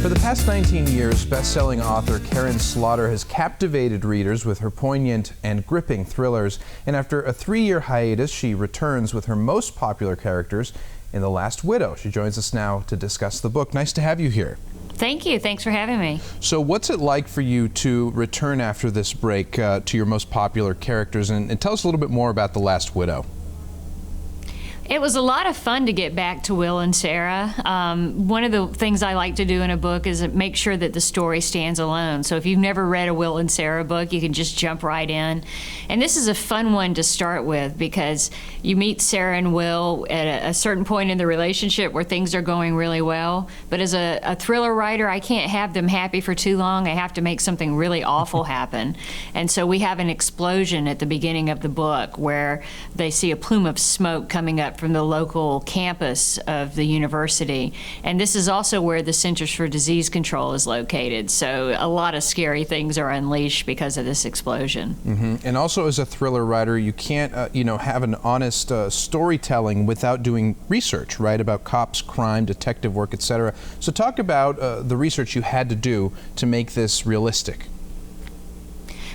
For the past 19 years, best-selling author Karin Slaughter has captivated readers with her poignant and gripping thrillers. And after a 3-year hiatus, she returns with her most popular characters in The Last Widow. She joins us now to discuss the book. Nice to have you here. Thank you. Thanks for having me. So what's it like for you to return after this break to your most popular characters? And tell us a little bit more about The Last Widow. It was a lot of fun to get back to Will and Sarah. One of the things I like to do in a book is make sure that the story stands alone. So if you've never read a Will and Sarah book, you can just jump right in. And this is a fun one to start with because you meet Sarah and Will at a certain point in the relationship where things are going really well. But as a thriller writer, I can't have them happy for too long. I have to make something really awful happen. And so we have an explosion at the beginning of the book where they see a plume of smoke coming up from the local campus of the university. And this is also where the Centers for Disease Control is located. So a lot of scary things are unleashed because of this explosion. Mm-hmm. And also as a thriller writer, you can't have an honest storytelling without doing research, right, about cops, crime, detective work, etc. So talk about the research you had to do to make this realistic.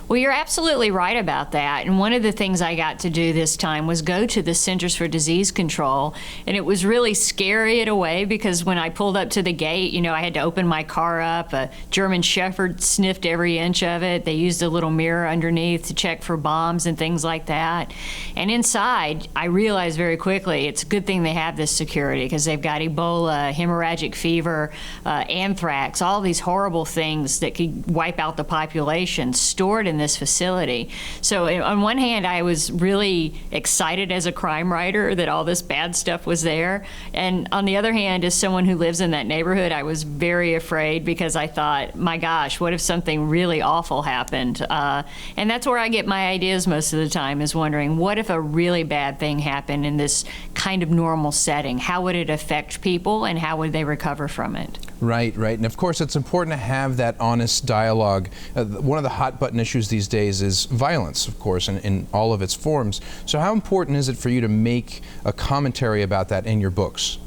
Well, you're absolutely right about that. And one of the things I got to do this time was go to the Centers for Disease Control. And it was really scary in a way because when I pulled up to the gate, I had to open my car up. A German Shepherd sniffed every inch of it. They used a little mirror underneath to check for bombs and things like that. And inside, I realized very quickly it's a good thing they have this security because they've got Ebola, hemorrhagic fever, anthrax, all these horrible things that could wipe out the population stored in this facility. So on one hand, I was really excited as a crime writer that all this bad stuff was there. And on the other hand, as someone who lives in that neighborhood, I was very afraid because I thought, my gosh, what if something really awful happened? And that's where I get my ideas most of the time, is wondering, what if a really bad thing happened in this kind of normal setting? How would it affect people and how would they recover from it? Right, right. And of course, it's important to have that honest dialogue. One of the hot button issues these days is violence, of course, in all of its forms. So how important is it for you to make a commentary about that in your books?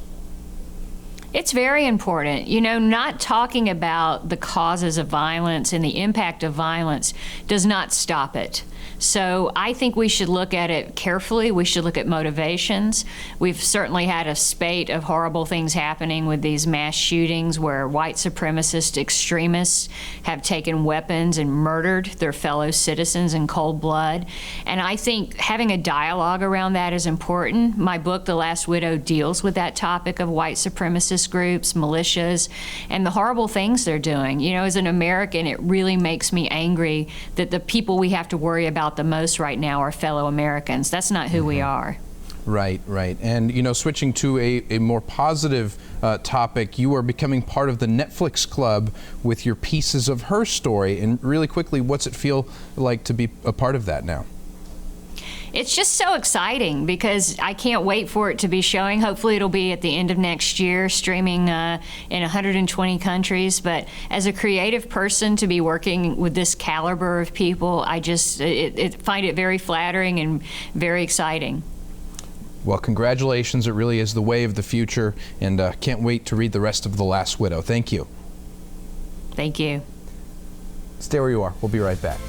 It's very important. Not talking about the causes of violence and the impact of violence does not stop it. So I think we should look at it carefully. We should look at motivations. We've certainly had a spate of horrible things happening with these mass shootings where white supremacist extremists have taken weapons and murdered their fellow citizens in cold blood. And I think having a dialogue around that is important. My book, The Last Widow, deals with that topic of white supremacist groups, militias, and the horrible things they're doing. As an American, it really makes me angry that the people we have to worry about the most right now are fellow Americans. That's not who we are. Right, right. And, switching to a more positive topic, you are becoming part of the Netflix club with your Pieces of Her story. And really quickly, what's it feel like to be a part of that now? It's just so exciting because I can't wait for it to be showing. Hopefully it'll be at the end of next year, streaming in 120 countries. But as a creative person, to be working with this caliber of people, I just find it very flattering and very exciting. Well, congratulations. It really is the way of the future, and can't wait to read the rest of The Last Widow. Thank you. Thank you. Stay where you are. We'll be right back.